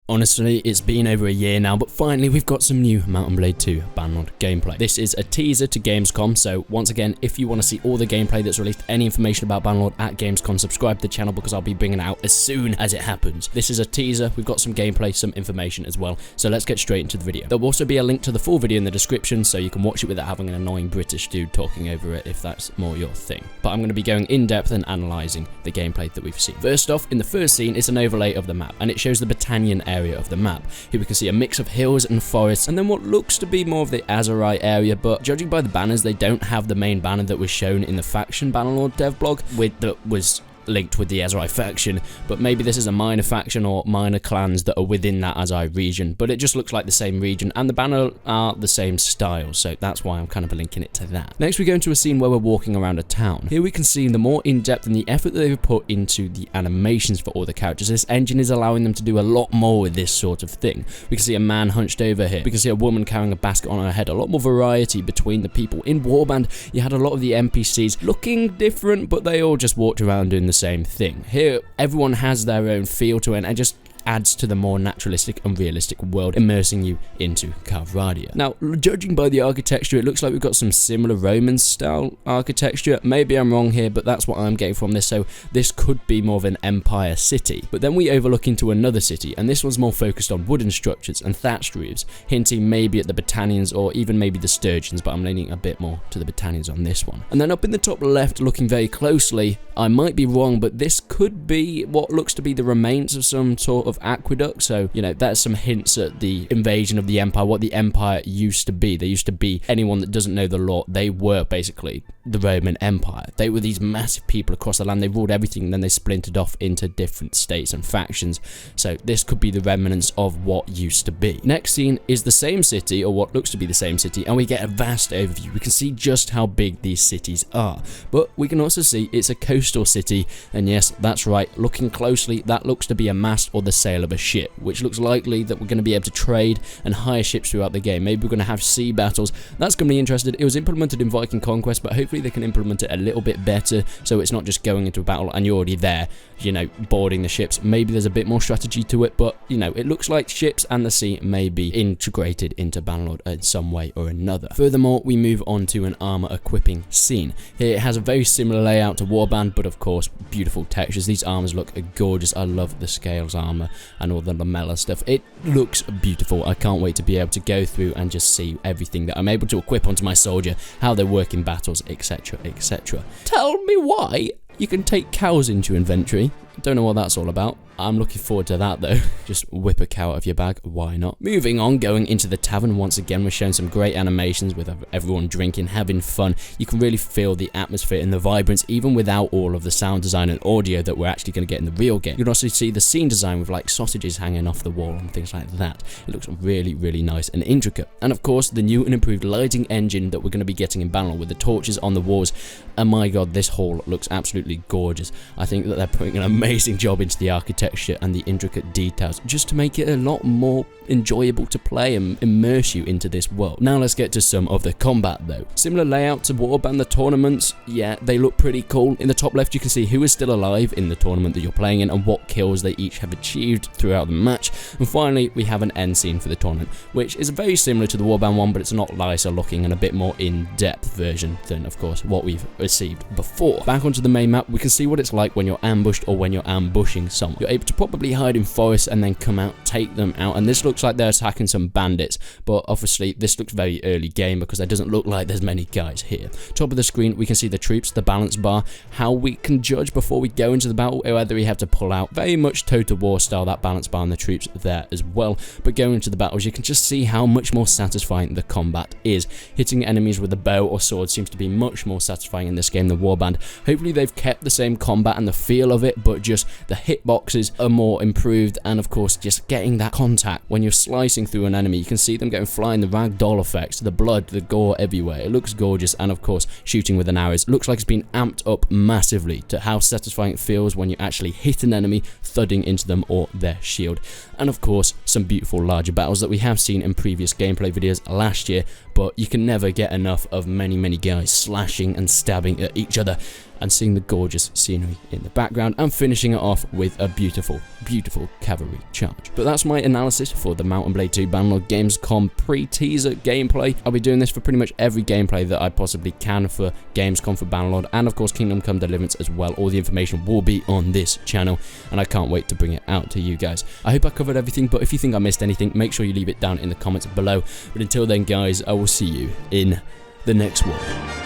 Honestly, it's been over a year now, but finally we've got some new Mount & Blade 2 Bannerlord gameplay. This is a teaser to Gamescom, so once again, if you want to see all the gameplay that's released, any information about Bannerlord at Gamescom, subscribe to the channel because I'll be bringing it out as soon as it happens. This is a teaser, we've got some gameplay, some information as well, so let's get straight into the video. There'll also be a link to the full video in the description, so you can watch it without having an annoying British dude talking over it if that's more your thing. But I'm going to be going in depth and analysing the gameplay that we've seen. First off, in the first scene, it's an overlay of the map, and it shows the Battanian area of the map. Here we can see a mix of hills and forests, and then what looks to be more of the Azerite area, but judging by the banners, they don't have the main banner that was shown in the faction Bannerlord dev blog, that was linked with the Azerite faction, but maybe this is a minor faction or minor clans that are within that Azerite region, but it just looks like the same region, and the banner are the same style, so that's why I'm kind of linking it to that. Next we go into a scene where we're walking around a town. Here we can see the more in-depth and the effort that they've put into the animations for all the characters. This engine is allowing them to do a lot more with this sort of thing. We can see a man hunched over here. We can see a woman carrying a basket on her head. A lot more variety between the people. In Warband, you had a lot of the NPCs looking different, but they all just walked around doing the same thing. Here, everyone has their own feel to it and just adds to the more naturalistic and realistic world, immersing you into Calvaria. Now, judging by the architecture, it looks like we've got some similar Roman style architecture. Maybe I'm wrong here, but that's what I'm getting from this, so this could be more of an empire city. But then we overlook into another city, and this one's more focused on wooden structures and thatched roofs, hinting maybe at the Battanians or even maybe the Sturgeons, but I'm leaning a bit more to the Battanians on this one. And then up in the top left, looking very closely, I might be wrong, but this could be what looks to be the remains of some sort of aqueduct, so you know, that's some hints at the invasion of the empire, what the empire used to be. They used to be, anyone that doesn't know the lore, they were basically the Roman Empire. They were these massive people across the land, they ruled everything, and then they splintered off into different states and factions, so this could be the remnants of what used to be. Next scene is the same city, or what looks to be the same city, and we get a vast overview. We can see just how big these cities are, but we can also see it's a coastal city, and yes, that's right, looking closely, that looks to be a mast or the sail of a ship, which looks likely that we're going to be able to trade and hire ships throughout the game. Maybe we're going to have sea battles. That's going to be interesting. It was implemented in Viking Conquest, but hopefully they can implement it a little bit better, so it's not just going into a battle and you're already there, you know, boarding the ships. Maybe there's a bit more strategy to it, but you know, it looks like ships and the sea may be integrated into Bannerlord in some way or another. Furthermore, we move on to an armor equipping scene. Here it has a very similar layout to Warband, but of course beautiful textures. These armors look gorgeous. I love the scales armor and all the lamella stuff. It looks beautiful. I can't wait to be able to go through and just see everything that I'm able to equip onto my soldier, how they work in battles, etc, etc. Tell me why you can take cows into your inventory. Don't know what that's all about. I'm looking forward to that though. Just whip a cow out of your bag, why not? Moving on, going into the tavern, once again we're showing some great animations with everyone drinking, having fun. You can really feel the atmosphere and the vibrance even without all of the sound design and audio that we're actually going to get in the real game. You can also see the scene design with like sausages hanging off the wall and things like that. It looks really, really nice and intricate. And of course the new and improved lighting engine that we're going to be getting in Bannerlord with the torches on the walls. And my god, this hall looks absolutely gorgeous. I think that they're putting an amazing job into the architecture and the intricate details just to make it a lot more enjoyable to play and immerse you into this world. Now let's get to some of the combat though. Similar layout to Warband, the tournaments, yeah, they look pretty cool. In the top left you can see who is still alive in the tournament that you're playing in and what kills they each have achieved throughout the match. And finally we have an end scene for the tournament, which is very similar to the Warband one, but it's not nicer looking and a bit more in-depth version than of course what we've received before. Back onto the main map, we can see what it's like when you're ambushed or when you're ambushing someone. You're able to probably hide in forests and then come out, take them out, and this looks like they're attacking some bandits, but obviously this looks very early game because there doesn't look like there's many guys here. Top of the screen we can see the troops, the balance bar, how we can judge before we go into the battle whether we have to pull out. Very much Total War style, that balance bar and the troops there as well, but going into the battles you can just see how much more satisfying the combat is. Hitting enemies with a bow or sword seems to be much more satisfying in this game than Warband. Hopefully they've kept the same combat and the feel of it, but just the hitboxes are more improved, and of course just getting that contact when you're slicing through an enemy. You can see them going flying, the ragdoll effects, the blood, the gore everywhere. It looks gorgeous, and of course shooting with an arrow looks like it's been amped up massively to how satisfying it feels when you actually hit an enemy, thudding into them or their shield. And of course some beautiful larger battles that we have seen in previous gameplay videos last year, but you can never get enough of many guys slashing and stabbing at each other. and seeing the gorgeous scenery in the background, and finishing it off with a beautiful, beautiful cavalry charge. But that's my analysis for the Mount & Blade 2 Bannerlord Gamescom pre-teaser gameplay. I'll be doing this for pretty much every gameplay that I possibly can for Gamescom, for Bannerlord, and of course Kingdom Come Deliverance as well. All the information will be on this channel, and I can't wait to bring it out to you guys. I hope I covered everything, but if you think I missed anything, make sure you leave it down in the comments below. But until then, guys, I will see you in the next one.